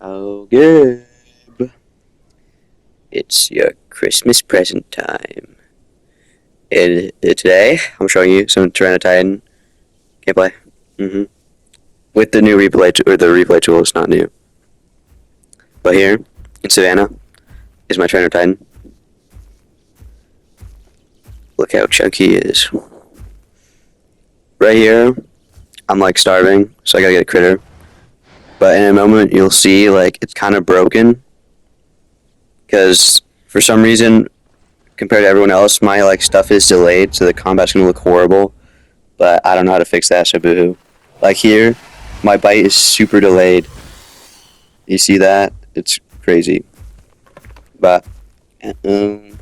Oh, Gabe. It's your Christmas present time. And today, I'm showing you some Tyrannotitan gameplay. With the new replay, or the replay tool, it's not new. But here, in Savannah, is my Tyrannotitan. Look how chunky he is. Right here, I'm like starving, so I gotta get a critter. But in a moment, you'll see, like, it's kind of broken. Because, for some reason, compared to everyone else, my like stuff is delayed, so the combat's gonna look horrible. But I don't know how to fix that, so boo-hoo. Like here, my bite is super delayed. You see that? It's crazy. But and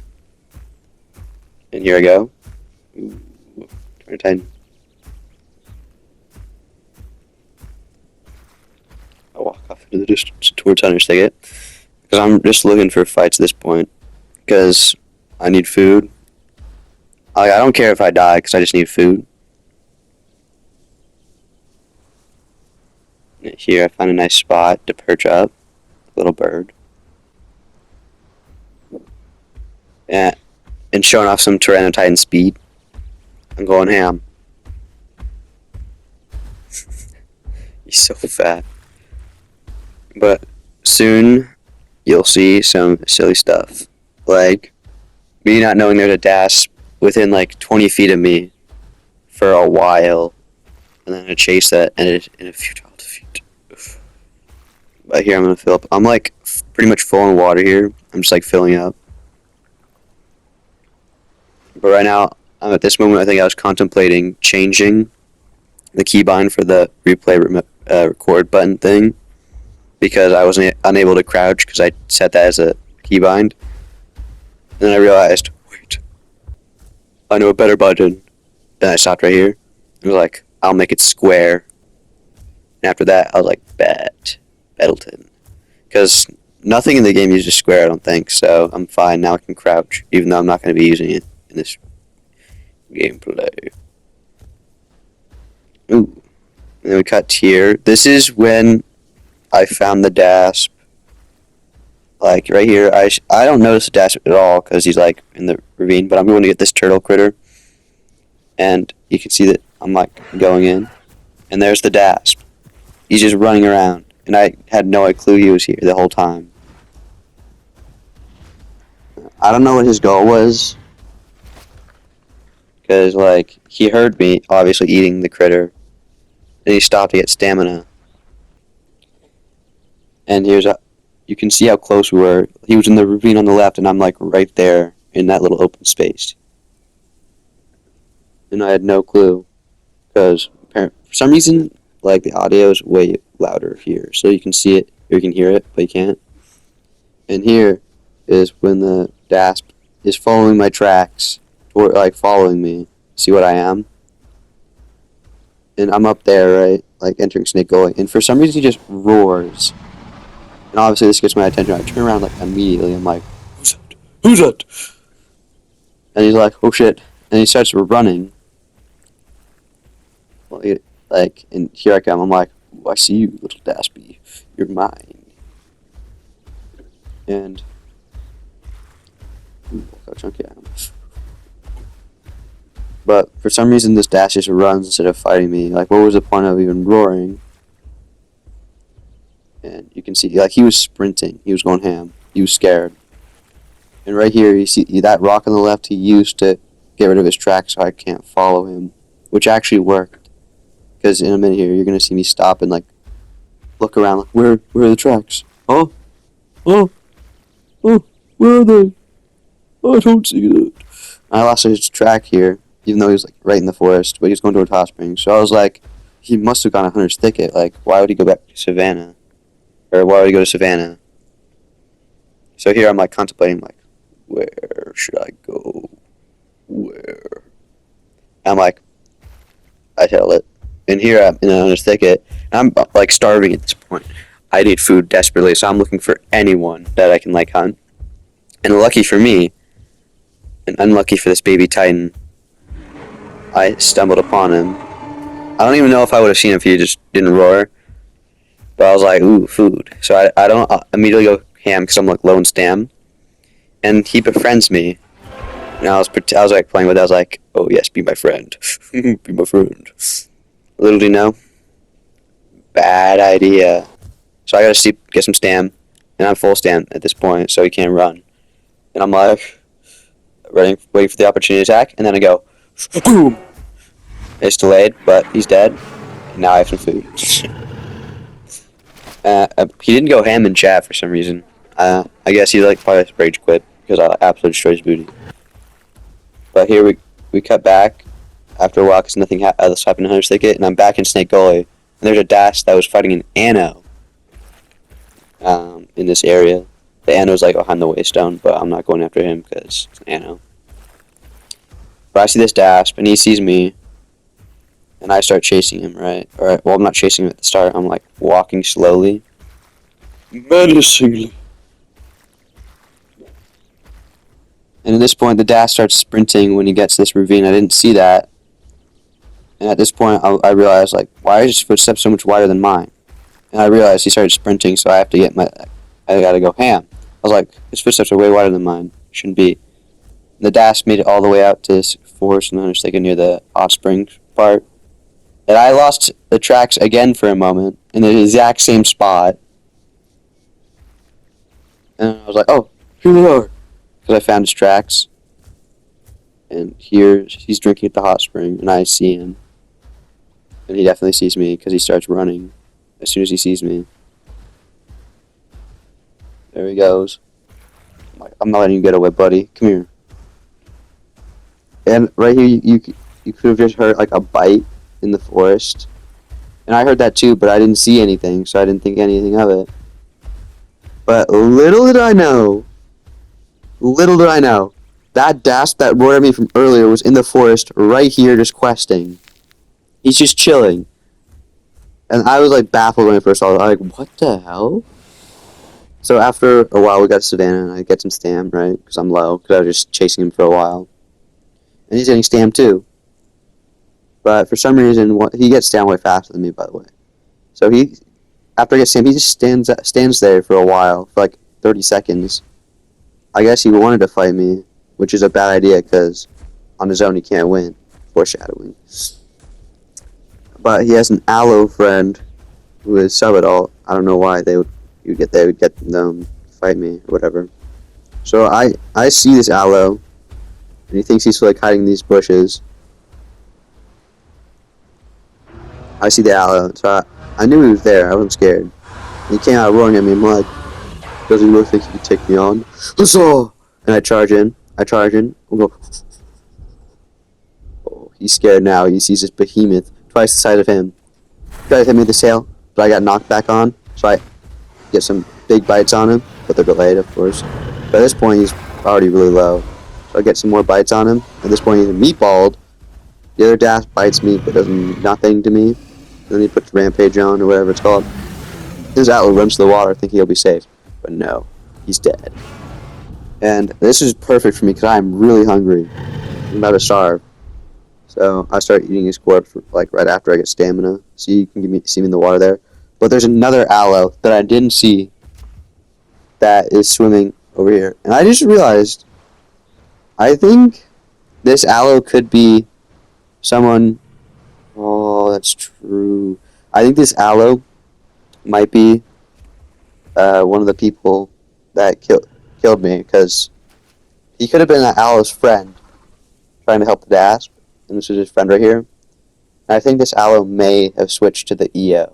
here I go. Ooh, Tyrannotitan. I walk off into the distance towards Hunter's Thicket because I'm just looking for fights at this point because I need food. I don't care if I die because I just need food. Here I find a nice spot to perch up. Little bird. Yeah, and showing off some Tyrannotitan speed. I'm going ham. He's so fat. But soon you'll see some silly stuff. Like me not knowing there's a dash within like 20 feet of me for a while. And then a chase that ended in a futile defeat. Oof. But here I'm gonna fill up. I'm like pretty much full in water here. I'm just like filling up. But right now, at this moment, I think I was contemplating changing the keybind for the replay record button thing because I was unable to crouch because I set that as a keybind. And then I realized, wait, I know a better button. Then I stopped right here and was like, I'll make it square. And after that, I was like, Bettleton. Because nothing in the game uses square, I don't think, so I'm fine. Now I can crouch, even though I'm not going to be using it in this gameplay. Ooh. And then we cut here. This is when I found the Dasp. Like, right here, I don't notice the Dasp at all, because he's, like, in the ravine, but I'm going to get this turtle critter. And you can see that I'm, like, going in. And there's the Dasp. He's just running around. And I had no clue he was here the whole time. I don't know what his goal was. Because, like, he heard me, obviously, eating the critter. And he stopped to get stamina. And you can see how close we were. He was in the ravine on the left, and I'm, like, right there in that little open space. And I had no clue. Because, for some reason, like, the audio is way louder here. So you can see it, or you can hear it, but you can't. And here is when the Dasp is following my tracks. Or, like, following me. See what I am? And I'm up there, right? Like, entering Snake Gully. And for some reason, he just roars. And obviously, this gets my attention. I turn around, like, immediately. I'm like, who's that? Who's that? And he's like, oh, shit. And he starts running. Well, and here I come. I'm like, I see you, little Daspy. You're mine. And, look how chunky I am. But for some reason, this Dash just runs instead of fighting me. Like, what was the point of even roaring? And you can see, like, he was sprinting. He was going ham. He was scared. And right here, you see that rock on the left he used to get rid of his track so I can't follow him. Which actually worked. Because in a minute here, you're going to see me stop and, like, look around. Like, where are the tracks? Oh, where are they? Oh, I don't see that. I lost his track here. Even though he was like right in the forest, but he was going towards Hot Springs. So I was like, he must have gone to Hunter's Thicket. Like, why would he go back to Savannah? Or why would he go to Savannah? So here I'm like contemplating, like, where should I go? Where? I'm like, I tell it. And here I'm in Hunter's Thicket. And I'm like starving at this point. I need food desperately, so I'm looking for anyone that I can like hunt. And lucky for me, and unlucky for this baby Titan, I stumbled upon him. I don't even know if I would have seen him if he just didn't roar. But I was like, ooh, food. So I don't immediately go ham because I'm like low in stam. And he befriends me. And I was like playing with it. I was like, oh yes, be my friend. Be my friend. Little do you know, bad idea. So I gotta get some stam. And I'm full stam at this point, so he can't run. And I'm like, waiting for the opportunity to attack. And then I go, boom. It's delayed, but he's dead. And now I have some food. He didn't go ham in chat for some reason. I guess he like probably rage quit because I absolutely destroyed his booty. But here we cut back after a while because nothing else happened in Hunter's Thicket, and I'm back in Snake Gully. And there's a dash that was fighting an Anno in this area. The Anno's like behind the Waystone, but I'm not going after him because it's an Anno. But I see this dash, and he sees me, and I start chasing him, right? Well, I'm not chasing him at the start. I'm like walking slowly, menacingly. And at this point, the dash starts sprinting when he gets to this ravine. I didn't see that. And at this point, I realized, like, why is his footsteps so much wider than mine? And I realized he started sprinting, so I gotta go ham. I was like, his footsteps are way wider than mine. Shouldn't be. And the dash made it all the way out to this forest, and I was thinking near the hot springs part. And I lost the tracks again for a moment, in the exact same spot. And I was like, oh, here they are. Because I found his tracks. And here, he's drinking at the hot spring, and I see him. And he definitely sees me, because he starts running as soon as he sees me. There he goes. I'm not letting you get away, buddy. Come here. And right here, you could have just heard, like, a bite in the forest. And I heard that too, but I didn't see anything, so I didn't think anything of it. But little did I know, that dash that roared at me from earlier was in the forest right here just questing. He's just chilling. And I was like baffled when I first saw it. I was like, what the hell? So after a while we got to Savannah and I get some stam, right? Because I'm low, because I was just chasing him for a while. And he's getting stam too. But for some reason, he gets stam way faster than me, by the way. So after I get stam, he just stands there for a while, for like 30 seconds. I guess he wanted to fight me, which is a bad idea because on his own he can't win. Foreshadowing. But he has an aloe friend who is sub-adult. I don't know why they would get them to fight me or whatever. So I see this aloe, and he thinks he's like hiding in these bushes. I see the aloe, so I knew he was there. I wasn't scared. He came out roaring at me. I'm like, does he really think he can take me on? Huzzah! And I charge in. We'll go. Oh, he's scared now. He sees this behemoth twice the size of him. Tried to hit me with the sail, but I got knocked back on. So I get some big bites on him, but they're delayed, of course. But at this point, he's already really low. So I get some more bites on him. At this point, he's meatballed. The other dash bites me, but does nothing to me. Then he puts rampage on, or whatever it's called. His aloe runs to the water, thinking he'll be safe. But no, he's dead. And this is perfect for me, because I'm really hungry. I'm about to starve. So I start eating his corpse, like, right after I get stamina. So you can see me in the water there. But there's another aloe that I didn't see that is swimming over here. And I just realized, I think this aloe could be someone. Oh, that's true. I think this aloe might be one of the people that killed me, because he could have been that aloe's friend trying to help the dash, and this is his friend right here. And I think this aloe may have switched to the EO.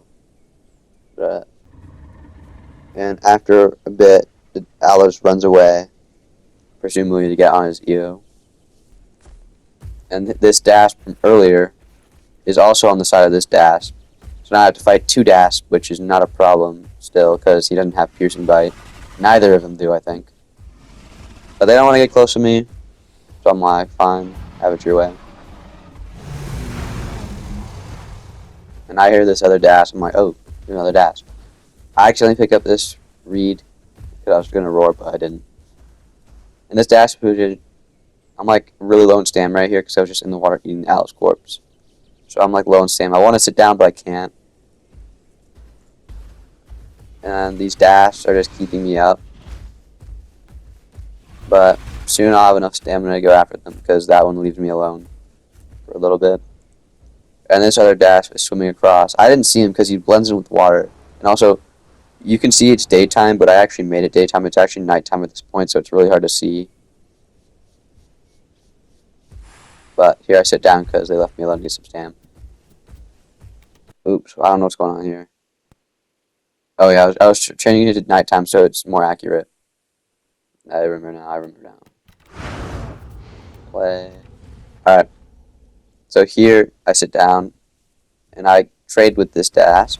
And after a bit, the aloe runs away, presumably to get on his EO. And this dash from earlier is also on the side of this dash. So now I have to fight two dash, which is not a problem still, because he doesn't have piercing bite. Neither of them do, I think. But they don't want to get close to me, so I'm like, fine, have it your way. And I hear this other dash, I'm like, oh, there's another dash. I accidentally picked up this reed, because I was going to roar, but I didn't. And this dash, I'm like really low in stam right here, because I was just in the water eating Aloe's corpse. So I'm like low in stam. I want to sit down, but I can't. and these dashes are just keeping me up. But soon I'll have enough stamina to go after them because that one leaves me alone for a little bit. And this other dash is swimming across. I didn't see him because he blends in with water. And also, you can see it's daytime, but I actually made it daytime. It's actually nighttime at this point, so it's really hard to see. But here I sit down because they left me alone to get some stamina. Oops, I don't know what's going on here. Oh yeah, I was changing it to nighttime so it's more accurate. I remember now. Play. Alright. So here I sit down and I trade with this dash.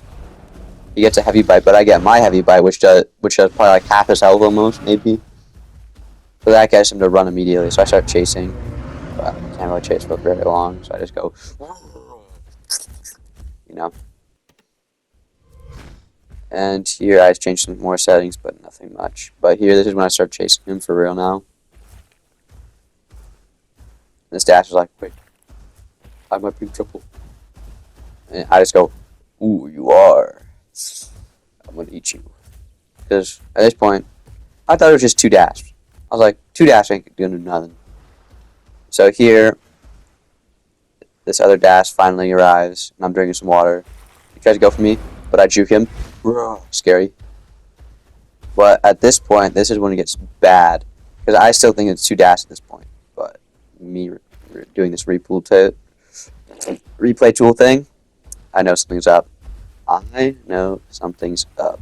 He gets a heavy bite, but I get my heavy bite, which does probably like half his health almost, maybe. So that gets him to run immediately. So I start chasing, but I can't really chase for very long. So I just go, you know. And here I changed some more settings, but nothing much. But here, this is when I start chasing him for real now. This dash is like, wait, I might be in trouble. And I just go, ooh, you are. I'm gonna eat you. Because at this point, I thought it was just 2 dashes. I was like, 2 dashes ain't gonna do nothing. So here, this other dash finally arrives, and I'm drinking some water. He tries to go for me, but I juke him. Scary. But at this point, this is when it gets bad. Because I still think it's 2 dashes at this point. But me doing this replay tool thing, I know something's up. I know something's up.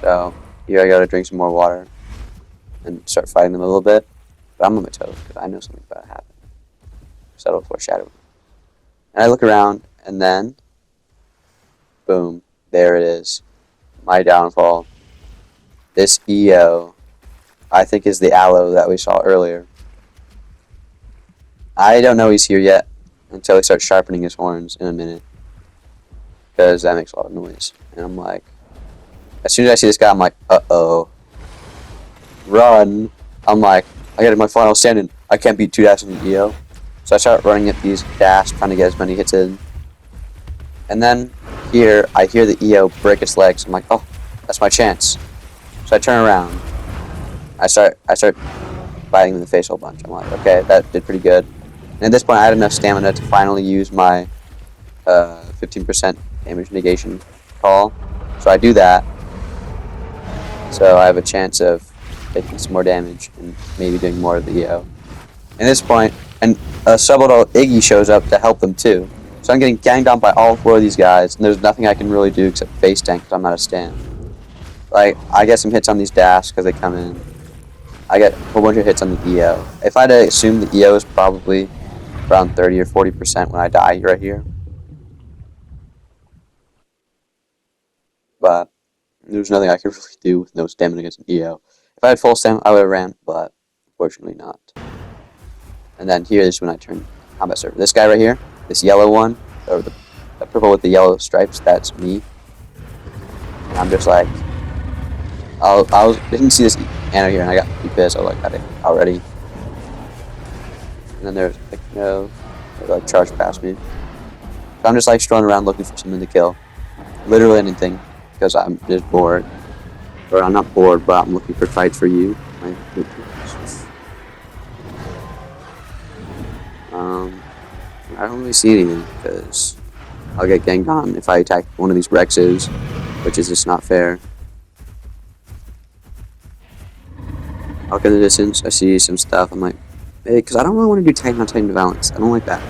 So here I gotta drink some more water and start fighting them a little bit. But I'm on my toes because I know something's about to happen. Subtle foreshadowing. And I look around and then, boom, there it is. My downfall. This EO, I think, is the aloe that we saw earlier. I don't know he's here yet until he starts sharpening his horns in a minute. Because that makes a lot of noise. And I'm like, as soon as I see this guy, I'm like, uh-oh. Run. I'm like, I got my final stand-in. I can't beat 2 dashes in the EO. So I start running at these dashes, trying to get as many hits in. And then here, I hear the EO break its legs. I'm like, oh, that's my chance. So I turn around. I start biting him in the face a whole bunch. I'm like, okay, that did pretty good. And at this point, I had enough stamina to finally use my 15% damage negation call. So I do that. So I have a chance of taking some more damage and maybe doing more of the EO. At this point, and a subtle Iggy shows up to help them too. So I'm getting ganged on by all 4 of these guys, and there's nothing I can really do except face tank because I'm out of stam. Like, I get some hits on these dashes because they come in. I get a whole bunch of hits on the EO. If I had to assume the EO is probably around 30 or 40% when I die right here. But there's nothing I can really do with no stamina against an EO. If I had full stamina, I would have ran, but unfortunately not. And then here is when I turn combat server. This guy right here, this yellow one, or the purple with the yellow stripes, that's me. And I'm just like, I didn't see this Anna here, and I got pretty pissed. I was like, got it already. And then there's like, no, they like charged past me. So I'm just like strolling around looking for something to kill. Literally anything, because I'm just bored. Or I'm not bored, but I'm looking for fights for you. I don't really see anything, because I'll get ganged on if I attack one of these Rexes, which is just not fair. I look in the distance, I see some stuff, I'm like, hey, because I don't really want to do Titan on Titan violence. I don't like that.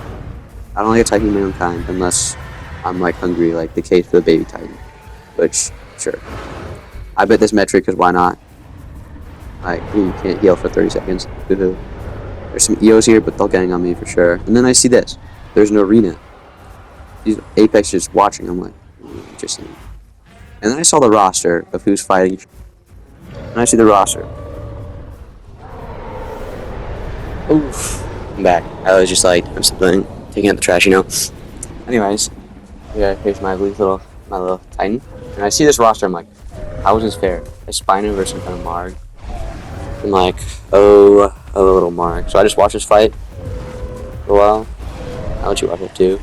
I don't like attacking my own kind unless I'm like hungry, like the case for the baby Titan. Which, sure. I bet this metric, because why not? Like, you can't heal for 30 seconds. Woohoo. There's some EOs here, but they're getting on me for sure. And then I see this. There's an arena. These Apex just watching. I'm like, interesting. And then I saw the roster of who's fighting. And I see the roster. Oof. I'm back. I was just like, I'm something taking out the trash, you know. Anyways, yeah, here's my little Titan. And I see this roster, I'm like, how is this fair? A Spino versus some kind of Marg. I'm like, oh, a little Marg. So I just watch this fight for a while. I'll let you watch it too.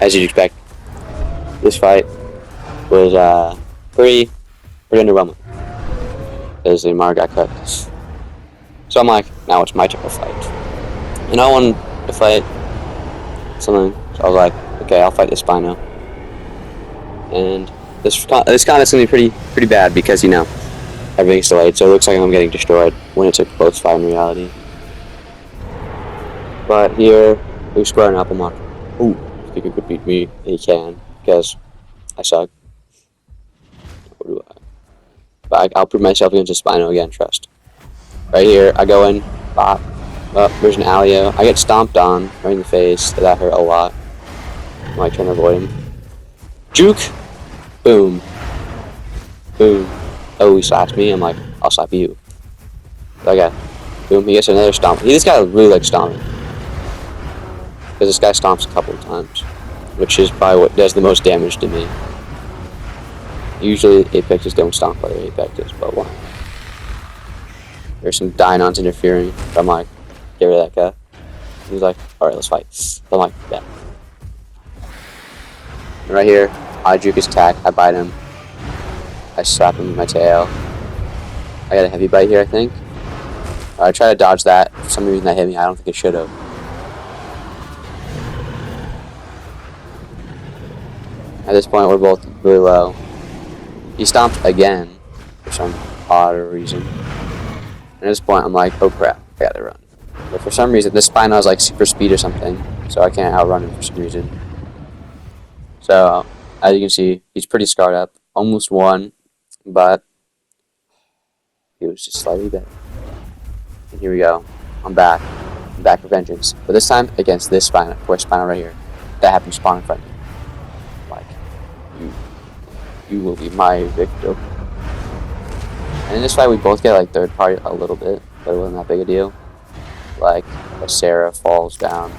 as you'd expect, this fight was pretty underwhelming because the Mar got cooked. So I'm like, now it's my turn to fight, and I wanted to fight something. So I was like, okay, I'll fight the Spino, and this combat's gonna be pretty bad because everything's delayed, so it looks like I'm getting destroyed when it's a close fight in reality. But here, we square an apple mark. Ooh, if he could beat me, he can, because I suck. But I'll prove myself against a Spino again, trust. Right here, I go in, bop. Oh, there's an Alio. I get stomped on right in the face. That hurt a lot. I'm like trying to avoid him. Juke! Boom. Boom. Oh, he slaps me. I'm like, I'll slap you. Okay. Boom, he gets another stomp. This guy really likes stomping. Because this guy stomps a couple of times. Which is probably what does the most damage to me. Usually Apexes don't stomp other Apexes, but why? There's some Dynons interfering. So I'm like, get rid of that guy. He's like, alright, let's fight. So I'm like, yeah. And right here, I juke his attack, I bite him. I slap him with my tail. I got a heavy bite here, I think. I try to dodge that. For some reason that hit me. I don't think it should have. At this point, we're both really low. He stomped again for some odd reason. And at this point, I'm like, oh crap, I gotta run. But for some reason, this Spino has like super speed or something, so I can't outrun him for some reason. So, as you can see, he's pretty scarred up. Almost won, but he was just slightly better. And here we go. I'm back. I'm back for vengeance. But this time, against this Spino, Spino right here. That happened to spawn in front of me. Like, you will be my victim. And in this fight, we both get like third party a little bit, but it wasn't that big a deal. Like, a Sarah falls down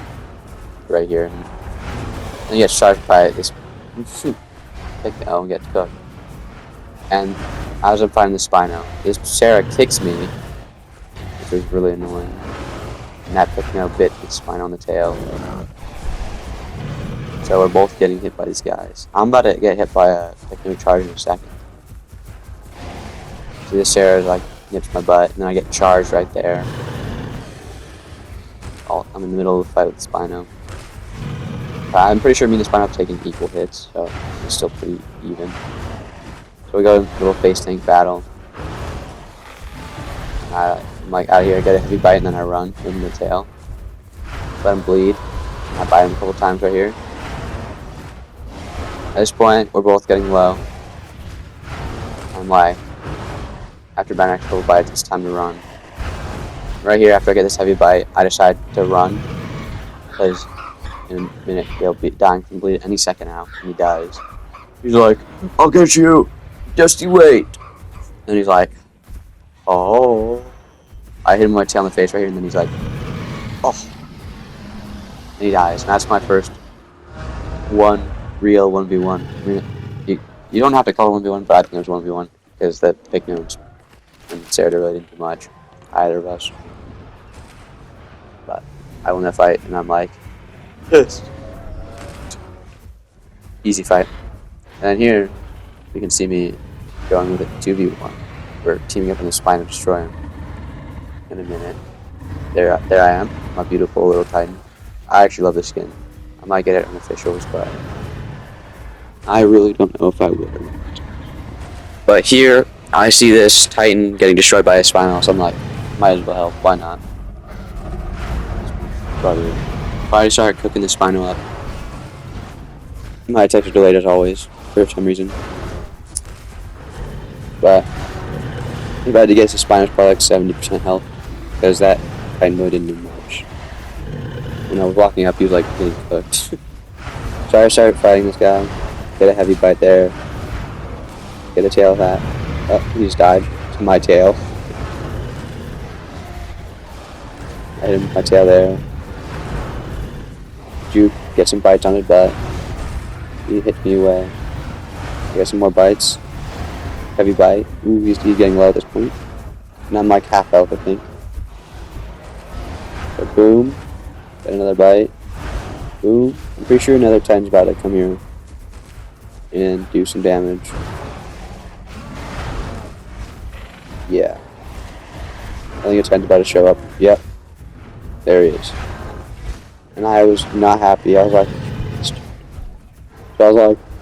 right here. And he gets charged by this. Take the L and get cooked. And as I'm fighting the Spino, this Sarah kicks me, which was really annoying. And that Picno bit the Spino on the tail. So we're both getting hit by these guys. I'm about to get hit by a Picno charge in a second. So this Sarah like nips my butt, and then I get charged right there. I'm in the middle of the fight with the Spino. I'm pretty sure me and the Spino have taken equal hits, so it's still pretty even. So we go to a little face tank battle. I'm like out of here, I get a heavy bite, and then I run in the tail. Let him bleed. I bite him a couple times right here. At this point, we're both getting low. I'm like, after biting a couple bites, it's time to run. Right here, after I get this heavy bite, I decide to run. Because in a minute, he'll be dying from bleed any second now, and he dies. He's like, I'll get you! Just you wait! And he's like, oh. I hit him with my tail in the face right here, and then he's like, oh. And he dies. And that's my first real 1v1. I mean, you don't have to call it 1v1, but I think it was 1v1. Because the Picnoons and Sarah really didn't do much. Either of us. But I won that fight, and I'm like, yes. Easy fight. And then here, you can see me going with a 2v1. We're teaming up in the Spine to destroy him. In a minute. There I am, my beautiful little Titan. I actually love this skin. I might get it on officials, but I really don't know if I would or not. But here, I see this Titan getting destroyed by a Spinal, so I'm like, might as well help, why not? Probably start cooking the Spinal up. My attacks are delayed as always, for some reason. But if I had to guess, the Spinal's probably like 70% health, because that Titan really didn't do much. When I was walking up, he was like getting cooked. So I started fighting this guy, get a heavy bite there, get a tail of that. Oh, he just died to my tail. I hit him with my tail there. Juke, get some bites on his butt. He hit me away. I got some more bites. Heavy bite. Ooh, he's getting low at this point. And I'm like half health, I think. So boom. Get another bite. Ooh, I'm pretty sure another Titan's about to come here and do some damage. Yeah. I think a Titan's about to show up. Yep. There he is. And I was not happy. I was like,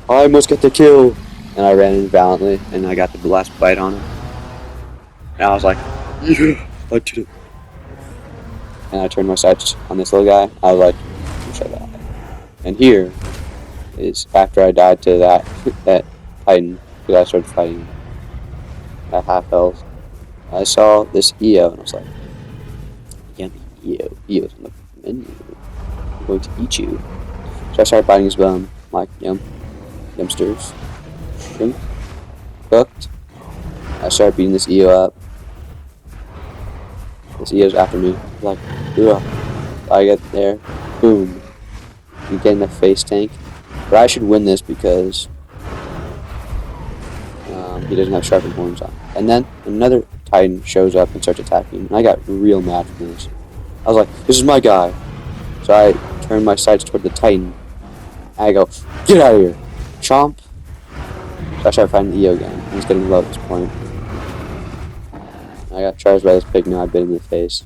I must get the kill. And I ran in valiantly, and I got the last bite on him. And I was like, yeah, I did it. And I turned my sights on this little guy. I was like, shut up. And here is after I died to that Titan, because I started fighting at half health. I saw this EO, and I was like, yummy EO. EO's on the menu. I'm going to eat you. So I started biting his bone. I'm like, yum. Yumsters. Shrimp. Cooked. I started beating this EO up. This EO's after me. Like, ugh. I get there. Boom. You get in the face tank. But I should win this because he doesn't have sharpened horns on. And then another Titan shows up and starts attacking. And I got real mad from this. I was like, this is my guy. So I turned my sights toward the Titan. And I go, get out of here. Chomp. So I started fighting the EO again. He's getting low at this point. I got charged by this pig. Now I bit him in the face.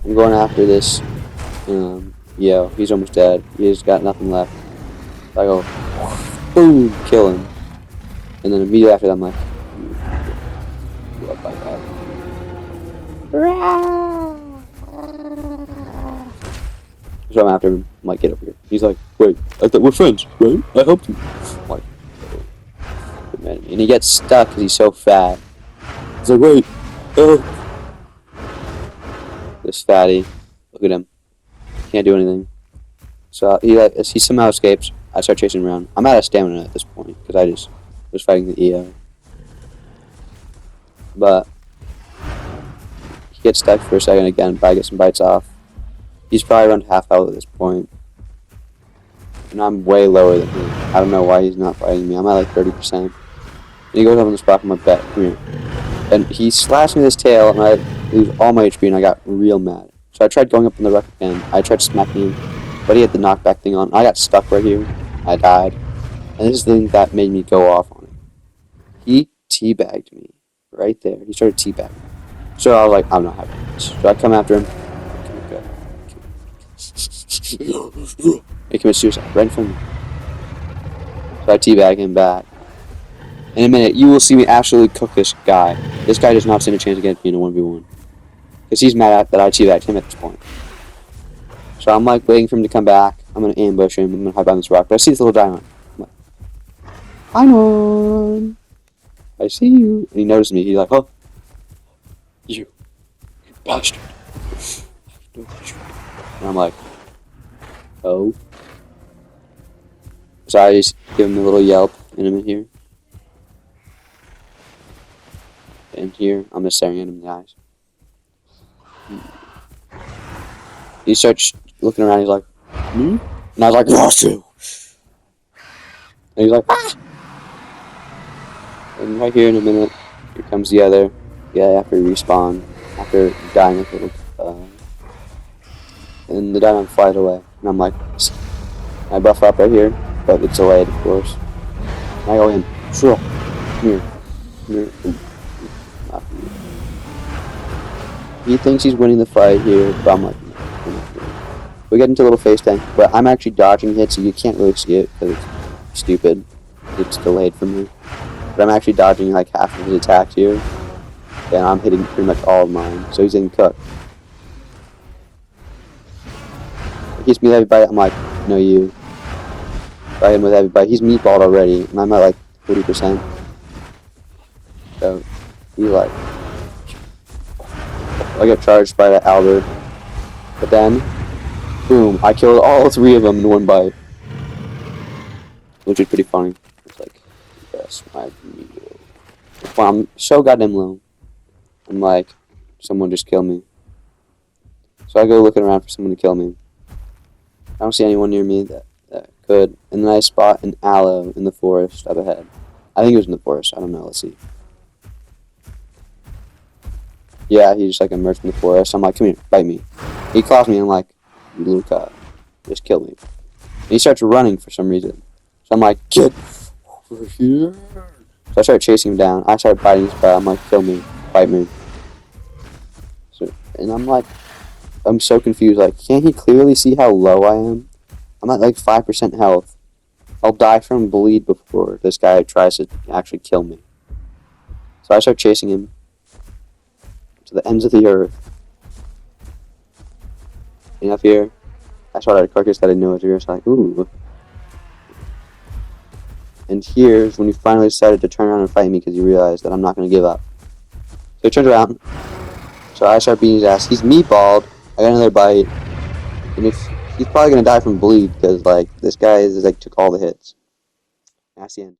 I'm going after this EO. He's almost dead. He's got nothing left. So I go, boom, kill him. And then immediately after that, I'm like, what my God. So I'm after him. I'm like, get over here. He's like, wait, I thought we're friends, right? I helped you. I'm like, oh. And he gets stuck because he's so fat. He's like, wait, oh. This fatty. Look at him. Can't do anything. So he somehow escapes. I start chasing around. I'm out of stamina at this point because I just was fighting the EO. But he gets stuck for a second again, but I get some bites off. He's probably around half health at this point. And I'm way lower than him. I don't know why he's not fighting me. I'm at like 30%. And he goes up on the spot from my back. Come here. And he slashed me with his tail, and I lose all my HP, and I got real mad. So I tried going up on the rock again. I tried smacking him, but he had the knockback thing on. I got stuck right here. I died. And this is the thing that made me go off on him. He teabagged me right there. He started teabagging. So I was like, I'm not having this. So I come after him. He commits suicide right in front of me. So I teabag him back. In a minute, you will see me absolutely cook this guy. This guy does not stand a chance against me in a 1v1. Because he's mad at that I teabagged him at this point. So I'm like waiting for him to come back. I'm going to ambush him. I'm going to hide behind this rock. But I see this little diamond. I'm like, Diamond! I see you. And he noticed me. He's like, oh. You bastard. And I'm like, oh. So I just give him a little yelp in a minute here. And here, I'm just staring at him in the eyes. He starts looking around, he's like, me? And I was like, Lasso! And he's like, ah! And right here in a minute, here comes the other guy after respawn, after dying a little, and the diamond flies away. And I'm like, I buff up right here, but it's delayed, of course. And I go in, sure, come here, come here. He thinks he's winning the fight here, but I'm like, we get into a little face tank, but I'm actually dodging hits, so you can't really see it because it's stupid. It's delayed for me. But I'm actually dodging like half of his attacks here, and I'm hitting pretty much all of mine, so he's getting cooked. He hits me with heavy bite, I'm like, no you. If I hit him with heavy bite, he's meatballed already, and I'm at like 40%. So, he's like, I get charged by the Albert, but then, boom, I killed all three of them in one bite, which is pretty funny. It's like, yes, my meal. Well, I'm so goddamn low. I'm like, someone just kill me. So I go looking around for someone to kill me. I don't see anyone near me that could, and then I spot an aloe in the forest up ahead. I think it was in the forest, I don't know, let's see. Yeah, he just like emerged from the forest. I'm like, come here, bite me. He claws me, and I'm like, you little cut. Just kill me. And he starts running for some reason. So I'm like, get over here. So I start chasing him down. I start biting his butt. I'm like, kill me, bite me. So, and I'm like, I'm so confused. Like, can't he clearly see how low I am? I'm at like 5% health. I'll die from bleed before this guy tries to actually kill me. So I start chasing him to the ends of the earth. And up here, I saw that a carcass that I knew was here. So like, ooh. And here's when he finally decided to turn around and fight me because he realized that I'm not going to give up. So he turns around. So I start beating his ass. He's meatballed. I got another bite. And if he's probably going to die from bleed because like this guy is like took all the hits. That's the end.